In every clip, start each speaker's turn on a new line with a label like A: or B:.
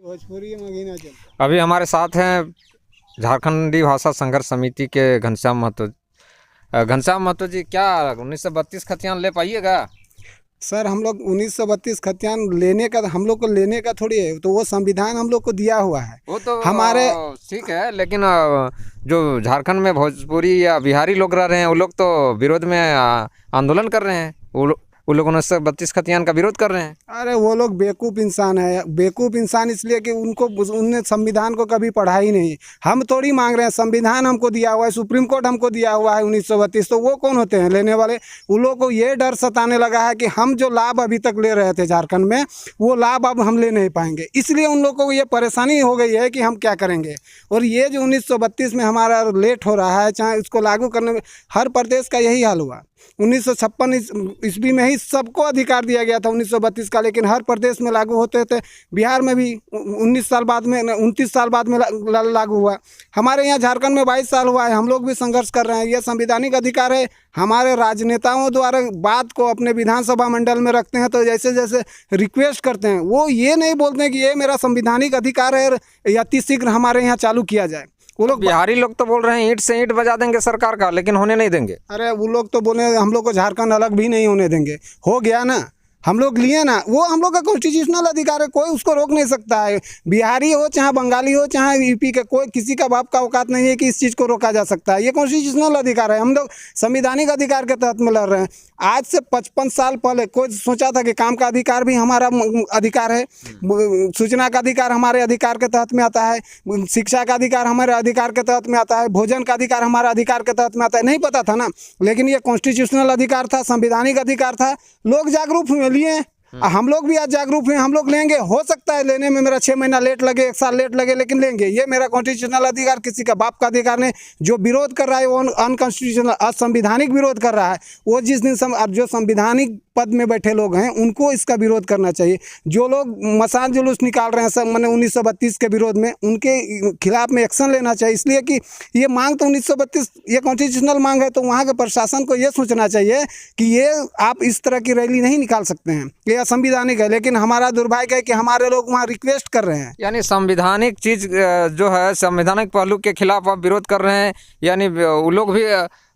A: भोजपुरी महीना चलता।
B: अभी हमारे साथ हैं झारखंडी भाषा संघर्ष समिति के घनश्याम महतो। घनश्याम महतो जी, क्या 1932 खतियान ले पाइएगा?
A: सर हम लोग 1932 खतियान लेने का, हम लोग को लेने का थोड़ी है, तो वो संविधान हम लोग को दिया हुआ है।
B: वो तो
A: हमारे
B: ठीक है, लेकिन जो झारखंड में भोजपुरी या बिहारी लोग रह रहे हैं, वो लोग तो विरोध में आंदोलन कर रहे हैं। वो लोग 1932 खतियान का विरोध कर रहे हैं।
A: अरे वो लोग बेवकूफ़ इंसान है, बेवकूफ़ इंसान इसलिए कि उनने संविधान को कभी पढ़ा ही नहीं। हम थोड़ी मांग रहे हैं, संविधान हमको दिया हुआ है, सुप्रीम कोर्ट हमको दिया हुआ है 1932। तो वो कौन होते हैं लेने वाले? उन लोगों को ये डर सताने लगा है कि हम जो लाभ अभी तक ले रहे थे झारखंड में, वो लाभ अब हम ले नहीं पाएंगे। इसलिए उन लोगों को ये परेशानी हो गई है कि हम क्या करेंगे। और ये जो 1932 में हमारा लेट हो रहा है, चाहे उसको लागू करने में, हर प्रदेश का यही हाल हुआ। 1956 ईस्वी में ही सबको अधिकार दिया गया था 1932 का, लेकिन हर प्रदेश में लागू होते थे। बिहार में भी 19 साल बाद में, 29 साल बाद में लागू हुआ। हमारे यहाँ झारखंड में 22 साल हुआ है। हम लोग भी संघर्ष कर रहे हैं। यह संवैधानिक अधिकार है। हमारे राजनेताओं द्वारा बात को अपने विधानसभा मंडल में रखते हैं, तो जैसे जैसे रिक्वेस्ट करते हैं, वो ये नहीं बोलते हैं कि ये मेरा संवैधानिक अधिकार है या अतिशीघ्र हमारे यहाँ चालू किया जाए। वो लोग,
B: बिहारी लोग तो बोल रहे हैं ईंट से ईंट बजा देंगे सरकार का, लेकिन होने नहीं देंगे।
A: अरे वो लोग तो बोले हम लोग को झारखंड अलग भी नहीं होने देंगे। हो गया ना, हम लोग लिए ना, वो हम लोग का कॉन्स्टिट्यूशनल अधिकार है, कोई उसको रोक नहीं सकता है। बिहारी हो चाहे बंगाली हो चाहे यूपी के, कोई किसी का बाप का औकात नहीं है कि इस चीज़ को रोका जा सकता है। ये कॉन्स्टिट्यूशनल अधिकार है। हम लोग संवैधानिक अधिकार के तहत में लड़ रहे हैं। आज से 55 साल पहले कोई सोचा था कि काम का अधिकार भी हमारा अधिकार है, सूचना का अधिकार हमारे अधिकार के तहत में आता है, शिक्षा का अधिकार हमारे अधिकार के तहत में आता है, भोजन का अधिकार हमारा अधिकार के तहत में आता है। नहीं पता था ना, लेकिन ये कॉन्स्टिट्यूशनल अधिकार था, संवैधानिक अधिकार था। लोग जागरूक हुए, लिए। हम लोग भी आज जागरूक हैं, हम लोग लेंगे। हो सकता है लेने में मेरा 6 महीना लेट लगे, 1 साल लेट लगे, लेकिन लेंगे। ये मेरा कॉन्स्टिट्यूशनल अधिकार, किसी का बाप का अधिकार नहीं। जो विरोध कर रहा है वो अनकॉन्स्टिट्यूशनल, असंवैधानिक विरोध कर रहा है। वो जिस दिन जो संवैधानिक पद में बैठे लोग हैं, उनको इसका विरोध करना चाहिए। जो लोग मसाल जुलूस निकाल रहे हैं सब मैंने 1932 के विरोध में, उनके खिलाफ में एक्शन लेना चाहिए। इसलिए कि ये मांग तो 1932 ये कॉन्स्टिट्यूशनल मांग है, तो वहाँ के प्रशासन को ये सोचना चाहिए कि ये आप इस तरह की रैली नहीं निकाल सकते हैं, ये असंवैधानिक है। लेकिन हमारा दुर्भाग्य है कि हमारे लोग वहाँ रिक्वेस्ट कर रहे हैं।
B: यानी संवैधानिक चीज जो है, संवैधानिक पहलू के खिलाफ आप विरोध कर रहे हैं, यानी वो लोग भी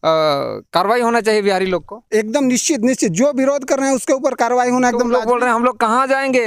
B: कार्रवाई होना चाहिए बिहारी लोग को।
A: एकदम निश्चित जो विरोद कर रहे हैं उसके ऊपर कार्रवाई होना एकदम।
B: लोग बोल रहे हैं हम लोग कहाँ जाएंगे।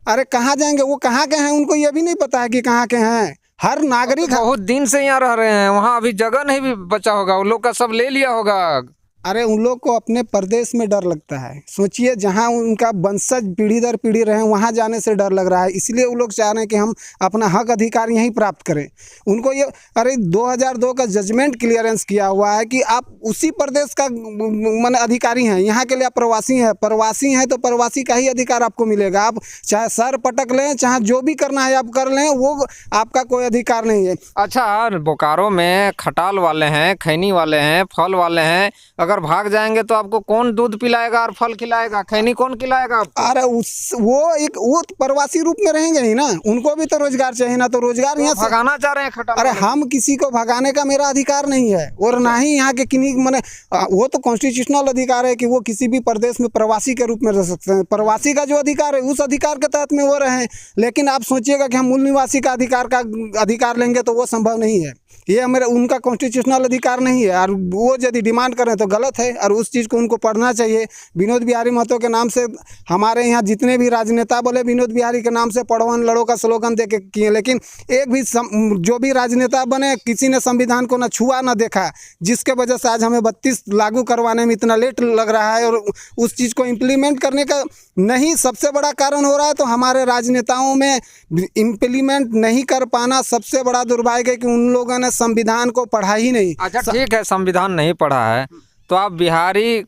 A: अरे कहाँ जाएंगे? वो कहाँ के हैं उनको ये भी नहीं पता है कि कहाँ के हैं। हर नागरिक
B: तो बहुत दिन से यहाँ रह रहे हैं, वहाँ अभी जगह नहीं भी बचा होगा, वो लोग का सब ले लिया होगा।
A: अरे उन लोग को अपने प्रदेश में डर लगता है। सोचिए, जहाँ उनका वंशज पीढ़ी दर पीढ़ी रहे, वहाँ जाने से डर लग रहा है। इसलिए वो लोग चाह रहे हैं कि हम अपना हक अधिकार यहीं प्राप्त करें। उनको ये, अरे 2002 का जजमेंट क्लियरेंस किया हुआ है कि आप उसी प्रदेश का मन अधिकारी हैं। यहाँ के लिए आप प्रवासी हैं तो प्रवासी का ही अधिकार आपको मिलेगा। आप चाहे सर पटक लें, चाहे जो भी करना है आप कर लें, वो आपका कोई अधिकार नहीं है।
B: अच्छा, बोकारो में खटाल वाले हैं, खैनी वाले हैं, फल वाले हैं, अगर भाग जाएंगे तो आपको कौन दूध पिलाएगा और फल खिलाएगा, खैनी कौन खिलाएगा आपको?
A: अरे वो प्रवासी रूप में रहेंगे ही ना, उनको भी तो रोजगार चाहिए ना। तो रोजगार यहाँ
B: भगाना चाह रहे हैं खटाल।
A: अरे हम किसी को भगाने का मेरा अधिकार नहीं है, और ना ही यहाँ के किन्हीं मैंने, वो तो कॉन्स्टिट्यूशनल अधिकार है कि वो किसी भी प्रदेश में प्रवासी के रूप में रह सकते हैं। प्रवासी का जो अधिकार है उस अधिकार के तहत में वो रहें। लेकिन आप सोचिएगा कि हम मूल निवासी का अधिकार लेंगे तो वो संभव नहीं है। ये मेरा उनका कॉन्स्टिट्यूशनल अधिकार नहीं है, और वो यदि डिमांड करें तो गलत है, और उस चीज़ को उनको पढ़ना चाहिए। विनोद बिहारी महतो के नाम से हमारे यहाँ जितने भी राजनेता बोले विनोद बिहारी के नाम से पढ़ो लड़ो का स्लोगन दे के किए, लेकिन एक भी जो भी राजनेता बने, किसी ने संविधान को न छुआ न देखा, जिसके वजह से आज हमें 32 लागू करवाने में इतना लेट लग रहा है। और उस चीज़ को इम्प्लीमेंट करने का नहीं सबसे बड़ा कारण हो रहा है तो हमारे राजनेताओं में इम्प्लीमेंट नहीं कर पाना सबसे बड़ा दुर्भाग्य है कि उन लोगों ने संविधान को पढ़ा ही नहीं।
B: अच्छा ठीक है, संविधान नहीं पढ़ा है तो आप बिहारी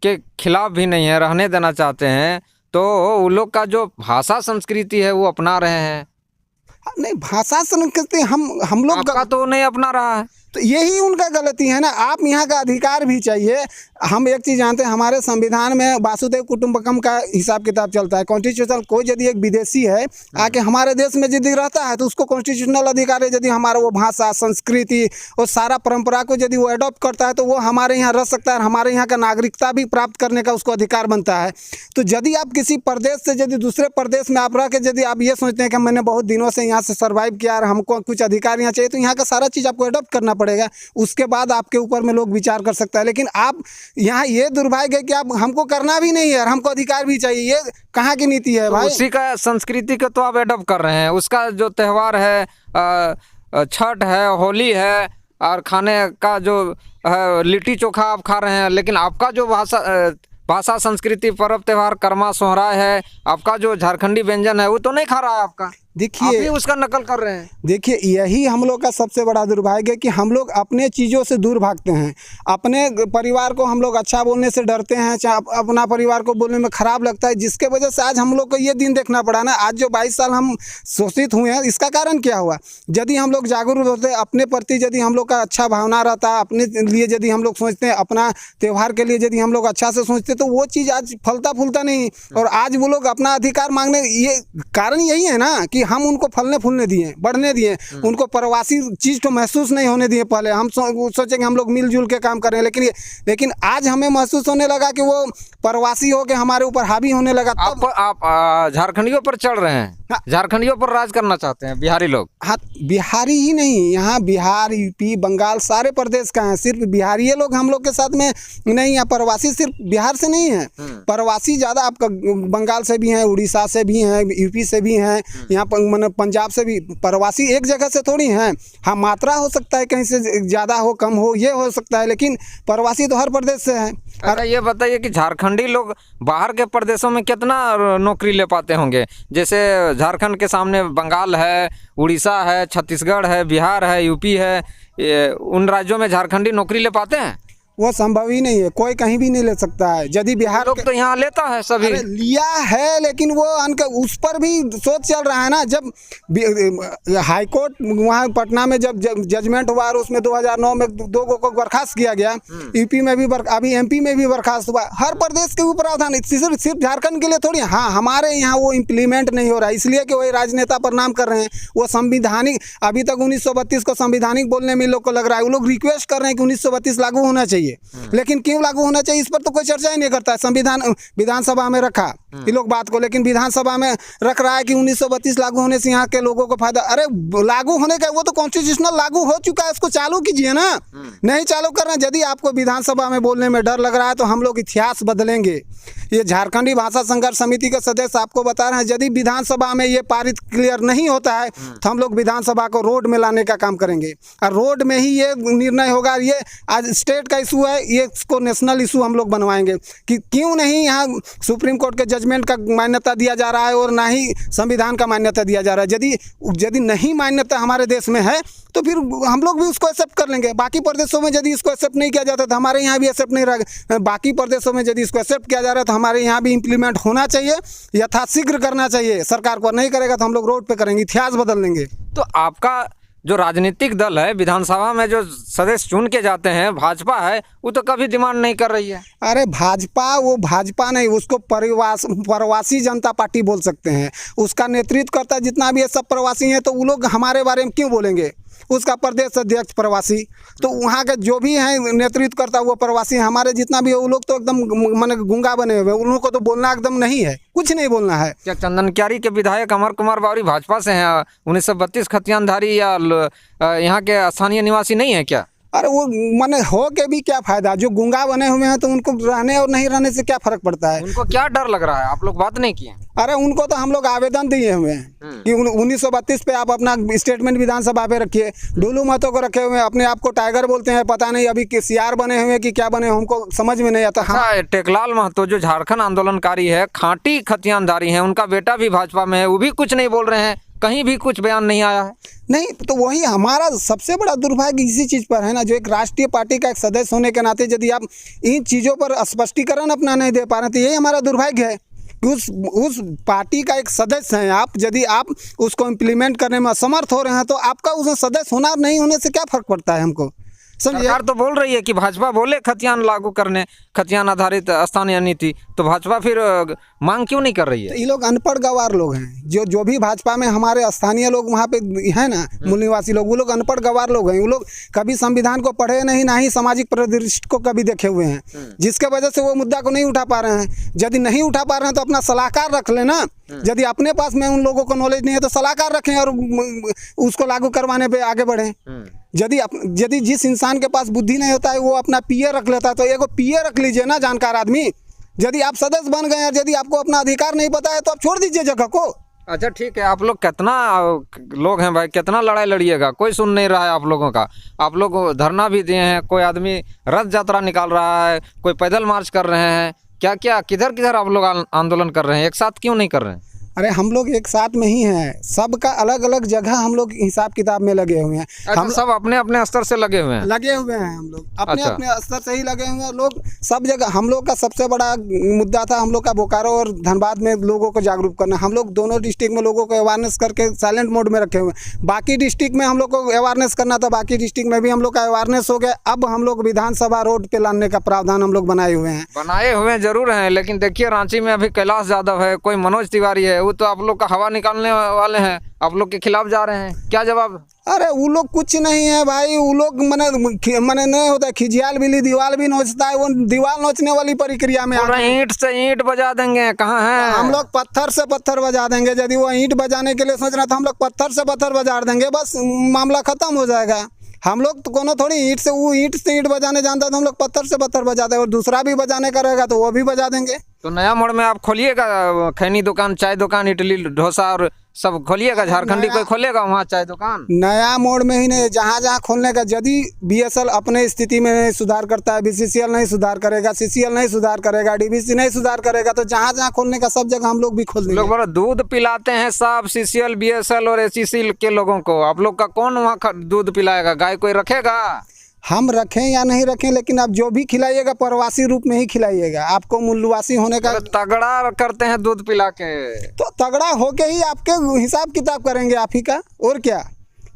B: के खिलाफ भी नहीं है, रहने देना चाहते हैं, तो उन लोग का जो भाषा संस्कृति है वो अपना रहे हैं।
A: नहीं, भाषा संस्कृति हम लोग
B: आपका तो नहीं अपना रहा है।
A: तो यही उनका गलती है ना। आप यहाँ का अधिकार भी चाहिए। हम एक चीज़ जानते हैं, हमारे संविधान में वासुदेव कुटुंबकम का हिसाब किताब चलता है, कॉन्स्टिट्यूशनल। कोई यदि एक विदेशी है आके हमारे देश में यदि रहता है तो उसको कॉन्स्टिट्यूशनल अधिकार है, यदि हमारा वो भाषा, संस्कृति और सारा परंपरा को यदि वो अडॉप्ट करता है तो वो हमारे यहाँ रह सकता है, हमारे यहाँ का नागरिकता भी प्राप्त करने का उसको अधिकार बनता है। तो यदि आप किसी प्रदेश से यदि दूसरे प्रदेश में आप रह के यदि आप ये सोचते हैं कि मैंने बहुत दिनों से यहाँ से सर्वाइव किया और हमको कुछ अधिकार यहाँ चाहिए, तो यहाँ का सारा चीज़ आपको अडॉप्ट करना पड़ेगा। उसके बाद आपके ऊपर में लोग विचार कर सकता है। लेकिन आप यहाँ ये दुर्भाग्य है कि आप हमको करना भी नहीं है और हमको अधिकार भी चाहिए। ये कहाँ की नीति है भाई?
B: उसी का संस्कृति को तो आप एडॉप्ट कर रहे हैं। उसका जो त्यौहार है, छठ है, होली है, और खाने का जो लिट्टी चोखा आप खा रहे हैं, लेकिन आपका जो भाषा, संस्कृति, पर्व त्यौहार, कर्मा, सोहराय है, आपका जो झारखंडी व्यंजन है वो तो नहीं खा रहा है आपका।
A: देखिए,
B: आप ही उसका नकल कर रहे हैं।
A: देखिए, यही हम लोग का सबसे बड़ा दुर्भाग्य है कि हम लोग अपने चीज़ों से दूर भागते हैं। अपने परिवार को हम लोग अच्छा बोलने से डरते हैं, चाहे अपना परिवार को बोलने में ख़राब लगता है, जिसके वजह से आज हम लोग को ये दिन देखना पड़ा ना। आज जो 22 साल हम शोषित हुए हैं, इसका कारण क्या हुआ? यदि हम लोग जागरूक होते, अपने प्रति यदि हम लोग का अच्छा भावना रहता, अपने लिए यदि हम लोग सोचते हैं, अपना त्यौहार के लिए यदि हम लोग अच्छा से सोचते, तो वो चीज़ आज फलता फूलता नहीं। और आज वो लोग अपना अधिकार मांगने, ये कारण यही है ना कि हम उनको फलने फूलने दिए, बढ़ने दिए, उनको प्रवासी चीज़ तो महसूस नहीं होने दिए। पहले हम सोचे कि हम लोग मिलजुल के काम करें, लेकिन आज हमें महसूस होने लगा कि वो प्रवासी हो के हमारे ऊपर हावी होने लगा।
B: आप झारखंडियों पर चढ़ रहे हैं।
A: हाँ।
B: झारखंडियों पर राज करना चाहते हैं बिहारी लोग।
A: हाँ, बिहारी ही नहीं, यहाँ बिहार, यूपी, बंगाल सारे प्रदेश का है। सिर्फ बिहारी लोग हम लोग के साथ में नहीं, यहाँ प्रवासी सिर्फ बिहार से नहीं है, प्रवासी ज़्यादा आपका बंगाल से भी हैं, उड़ीसा से भी हैं, यूपी से भी हैं, यहाँ मतलब पंजाब से भी। प्रवासी एक जगह से थोड़ी हैं। हाँ, मात्रा हो सकता है कहीं से ज़्यादा हो, कम हो, ये हो सकता है, लेकिन प्रवासी तो हर प्रदेश से हैं।
B: अच्छा, ये बताइए कि झारखंडी लोग बाहर के प्रदेशों में कितना नौकरी ले पाते होंगे? जैसे झारखंड के सामने बंगाल है, उड़ीसा है, छत्तीसगढ़ है, बिहार है, यूपी है, उन राज्यों में झारखंडी नौकरी ले पाते हैं?
A: वो संभव ही नहीं है, कोई कहीं भी नहीं ले सकता है। यदि बिहार
B: लोग तो यहाँ लेता है सभी।
A: अरे लिया है, लेकिन वो उस पर भी सोच चल रहा है ना। जब हाईकोर्ट वहाँ पटना में जब जजमेंट हुआ और उसमें 2009 में 2 को बर्खास्त किया गया, यूपी में भी अभी एमपी में भी बर्खास्त हुआ। हर प्रदेश के ऊपर प्रावधान, सिर्फ झारखंड के लिए थोड़ी। हाँ, हमारे यहाँ वो इम्प्लीमेंट नहीं हो रहा है, इसलिए कि वही राजनेता पर नाम कर रहे हैं। वो संविधानिक, अभी तक 1932 को संविधानिक बोलने में लोग को लग रहा है। वो लोग रिक्वेस्ट कर रहे हैं कि 1932 लागू होना चाहिए, लेकिन क्यों लागू होना चाहिए इस पर तो कोई चर्चा ही नहीं करता है। संविधान विधानसभा में रखा ये लोग बात को, लेकिन विधानसभा में रख रहा है कि 1932 लागू होने से यहाँ के लोगों को फायदा। अरे लागू होने का वो तो कॉन्स्टिट्यूशनल लागू हो चुका है, इसको चालू कीजिए ना। नहीं चालू कर रहे हैं। यदि आपको विधानसभा में बोलने में डर लग रहा है तो हम लोग इतिहास बदलेंगे। ये झारखंडी भाषा संघर्ष समिति के सदस्य आपको बता रहे हैं, यदि विधानसभा में ये पारित क्लियर नहीं होता है तो हम लोग विधानसभा को रोड में लाने का काम करेंगे, और रोड में ही ये निर्णय होगा। ये आज स्टेट का इशू है, ये इसको नेशनल इशू हम लोग बनवाएंगे कि क्यों नहीं यहाँ सुप्रीम कोर्ट के जजमेंट का मान्यता दिया जा रहा है और ना ही संविधान का मान्यता दिया जा रहा है। यदि नहीं मान्यता हमारे देश में है तो फिर हम लोग भी उसको एक्सेप्ट कर लेंगे। बाकी प्रदेशों में यदि इसको एक्सेप्ट नहीं किया जाता तो हमारे यहाँ भी एक्सेप्ट नहीं रहेगा। बाकी प्रदेशों में यदि इसको एक्सेप्ट किया जा रहा है तो हमारे यहाँ भी इम्प्लीमेंट होना चाहिए, यथाशीघ्र करना चाहिए। सरकार को नहीं करेगा तो हम लोग रोड पे करेंगे, इतिहास बदल लेंगे।
B: तो आपका जो राजनीतिक दल है, विधानसभा में जो सदस्य चुन के जाते हैं, भाजपा है, वो तो कभी डिमांड नहीं कर रही है।
A: अरे भाजपा, वो भाजपा नहीं, उसको प्रवासी जनता पार्टी बोल सकते हैं। उसका नेतृत्व करता है जितना भी ये सब प्रवासी हैं, तो वो लोग हमारे बारे में क्यों बोलेंगे? उसका प्रदेश अध्यक्ष प्रवासी, तो वहाँ के जो भी हैं नेतृत्व करता वो प्रवासी। हमारे जितना भी है वो लोग तो एकदम माने गूंगा बने हुए, उन लोगों को तो बोलना एकदम नहीं है, कुछ नहीं बोलना है।
B: क्या चंदनक्यारी के विधायक अमर कुमार बावरी भाजपा से हैं? 1932 खतियानधारी या यहाँ के स्थानीय निवासी नहीं है क्या?
A: अरे वो माने हो के भी क्या फायदा? जो गूंगा बने हुए हैं तो उनको रहने और नहीं रहने से क्या फर्क पड़ता है?
B: उनको क्या डर लग रहा है? आप लोग बात नहीं किए?
A: अरे उनको तो हम लोग आवेदन दिए हुए हैं कि 1932 पे आप अपना स्टेटमेंट विधानसभा पे रखिए। डुलू महतो को रखे हुए हैं, अपने आप को टाइगर बोलते हैं, पता नहीं अभी सीआर बने हुए कि क्या बने, हमको समझ में नहीं आता।
B: हाँ, टेकलाल महतो जो झारखंड आंदोलनकारी है, खांटी खतियानधारी है, उनका बेटा भी भाजपा में है, वो भी कुछ नहीं बोल रहे हैं, कहीं भी कुछ बयान नहीं आया है।
A: नहीं, तो वही हमारा सबसे बड़ा दुर्भाग्य इसी चीज़ पर है ना। जो एक राष्ट्रीय पार्टी का एक सदस्य होने के नाते यदि आप इन चीज़ों पर स्पष्टीकरण अपना नहीं दे पा रहे तो यही हमारा दुर्भाग्य है कि उस पार्टी का एक सदस्य हैं आप, यदि आप उसको इम्प्लीमेंट करने में असमर्थ हो रहे हैं तो आपका उसमें सदस्य होना और नहीं होने से क्या फ़र्क पड़ता है हमको, समझिए।
B: सरकार तो बोल रही है कि भाजपा बोले खतियान लागू करने, खतियान आधारित स्थानीय नीति, तो भाजपा फिर मांग क्यों नहीं कर रही है?
A: ये लोग अनपढ़ गवार लोग हैं, जो भी भाजपा में हमारे स्थानीय लोग वहाँ पे है ना, मूल निवासी लोग, वो लोग अनपढ़ गवार लोग हैं। वो लोग कभी संविधान को पढ़े नहीं, ना ही सामाजिक परिदृश्य को कभी देखे हुए हैं, जिसके वजह से वो मुद्दा को नहीं उठा पा रहे हैं। यदि नहीं उठा पा रहे हैं तो अपना सलाहकार रख लेना। यदि अपने पास में उन लोगों को नॉलेज नहीं है तो सलाहकार रखें और उसको लागू करवाने पे आगे बढ़ें। यदि जिस इंसान के पास बुद्धि नहीं होता है वो अपना पीए रख लेता है, तो एगो पीए रख लीजिए ना, जानकार आदमी। यदि आप सदस्य बन गए और यदि आपको अपना अधिकार नहीं पता है तो आप छोड़ दीजिए जगह को।
B: अच्छा ठीक है, आप लोग कितना लोग हैं भाई, कितना लड़ाई लड़िएगा? कोई सुन नहीं रहा है आप लोगों का। आप लोग धरना भी दिए हैं, कोई आदमी रथ यात्रा निकाल रहा है, कोई पैदल मार्च कर रहे हैं, क्या क्या किधर किधर आप लोग आंदोलन कर रहे हैं? एक साथ क्यों नहीं कर रहे हैं?
A: अरे हम लोग एक साथ में ही हैं, सबका अलग अलग जगह हम लोग हिसाब किताब में लगे हुए हैं।
B: अच्छा, हम सब अपने अपने स्तर से लगे हुए हैं?
A: लगे हुए हैं हम लोग अपने
B: अच्छा।
A: अपने स्तर से ही लगे हुए हैं लोग सब जगह। हम लोग का सबसे बड़ा मुद्दा था हम लोग का बोकारो और धनबाद में लोगों को जागरूक करना। हम लोग दोनों डिस्ट्रिक्ट में लोगों को अवेयरनेस करके साइलेंट मोड में रखे हुए हैं। बाकी डिस्ट्रिक्ट में हम लोग को अवेयरनेस करना था, बाकी डिस्ट्रिक्ट में भी हम लोग का अवेयरनेस हो गया। अब हम लोग विधानसभा रोड पे लाने का प्रावधान हम लोग बनाए हुए हैं।
B: बनाए हुए जरूर हैं, लेकिन देखिए रांची में अभी कैलाश यादव है, कोई मनोज तिवारी है, वो तो आप लोग का हवा निकालने वाले हैं, आप लोग के खिलाफ जा रहे हैं, क्या जवाब?
A: अरे वो लोग कुछ नहीं है भाई, वो लोग मने नहीं होता, खिजियाल बिल्ली दीवार भी नोचता है, वो दीवार नोचने वाली प्रक्रिया में
B: ईंट से ईंट बजा देंगे, कहाँ है?
A: हम लोग पत्थर से पत्थर बजा देंगे। यदि वो ईंट बजाने के लिए सोच रहा था, हम लोग पत्थर से पत्थर बजा देंगे, बस मामला खत्म हो जाएगा। हम लोग तो कोनो थोड़ी ईंट से ईंट बजाने जानता है, तो हम लोग पत्थर से पत्थर बजाते हैं, और दूसरा भी बजाने का रहेगा तो वो भी बजा देंगे।
B: तो नया मोड़ में आप खोलिएगा खैनी दुकान, चाय दुकान, इडली डोसा और सब खोलिएगा? झारखंडी कोई खोलेगा वहाँ चाय दुकान?
A: नया मोड़ में ही नहीं, जहाँ जहाँ खोलने का। यदि बीएसएल अपने स्थिति में सुधार करता है, बीसीसीएल नहीं सुधार करेगा, सीसीएल नहीं सुधार करेगा, डीवीसी नहीं सुधार करेगा, तो जहाँ जहाँ खोलने का सब जगह हम लोग भी खोल देंगे।
B: लोग बड़ा दूध पिलाते हैं सब, सीसीएल, बीएसएल और एसीसी के लोगों को। आप लोग का कौन वहाँ दूध पिलाएगा? गाय कोई रखेगा?
A: हम रखें या नहीं रखें, लेकिन आप जो भी खिलाइएगा प्रवासी रूप में ही खिलाइएगा। आपको मूलवासी होने का
B: तगड़ा करते हैं दूध पिला के,
A: तो तगड़ा होके ही आपके हिसाब किताब करेंगे आप ही का, और क्या।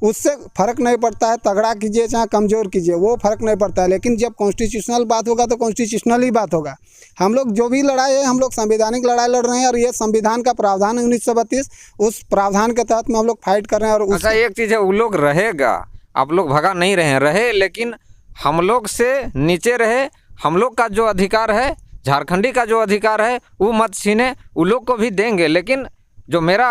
A: उससे फर्क नहीं पड़ता है, तगड़ा कीजिए चाहे कमज़ोर कीजिए, वो फर्क नहीं पड़ता है। लेकिन जब कॉन्स्टिट्यूशनल बात होगा तो कॉन्स्टिट्यूशनल ही बात होगा। हम लोग जो भी लड़ाई है, हम लोग संवैधानिक लड़ाई लड़ रहे हैं, और ये संविधान का प्रावधान है 1932, उस प्रावधान के तहत में हम लोग फाइट कर रहे हैं। और
B: अच्छा एक चीज़ है, वो लोग रहेगा, आप लोग भगा नहीं रहे, लेकिन हम लोग से नीचे रहे। हम लोग का जो अधिकार है, झारखंडी का जो अधिकार है, वो मत छीने, वो लोग को भी देंगे, लेकिन जो मेरा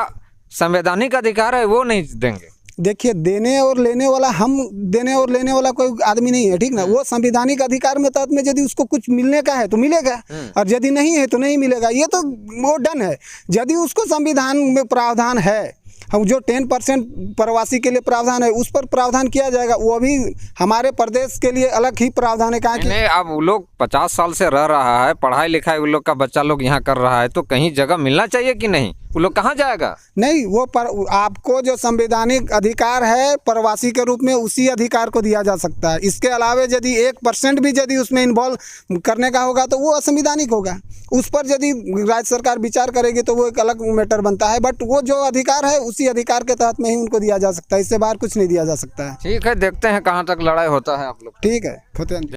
B: संवैधानिक अधिकार है वो नहीं देंगे।
A: देखिए, देने और लेने वाला, हम देने और लेने वाला कोई आदमी नहीं है, ठीक ना। वो संवैधानिक अधिकार में तहत में यदि उसको कुछ मिलने का है तो मिलेगा, और यदि नहीं है तो नहीं मिलेगा। ये तो वो डन है। यदि उसको संविधान में प्रावधान है, हम जो 10% प्रवासी के लिए प्रावधान है, उस पर प्रावधान किया जाएगा। वो भी हमारे प्रदेश के लिए अलग ही प्रावधान है। कहा कि
B: नहीं, अब वो लोग 50 साल से रह रहा है, पढ़ाई लिखाई उन लोग का बच्चा लोग यहाँ कर रहा है, तो कहीं जगह मिलना चाहिए कि नहीं? वो लोग कहाँ जाएगा?
A: नहीं, वो आपको जो संवैधानिक अधिकार है प्रवासी के रूप में, उसी अधिकार को दिया जा सकता है। इसके अलावा यदि 1% भी यदि उसमें इन्वॉल्व करने का होगा तो वो असंवैधानिक होगा। उस पर यदि राज्य सरकार विचार करेगी तो वो एक अलग मैटर बनता है। बट वो जो अधिकार है, उसी अधिकार के तहत में ही उनको दिया जा सकता है, इससे बाहर कुछ नहीं दिया जा सकता है।
B: ठीक है, देखते हैं कहाँ तक लड़ाई होता है आप लोग।
A: ठीक है,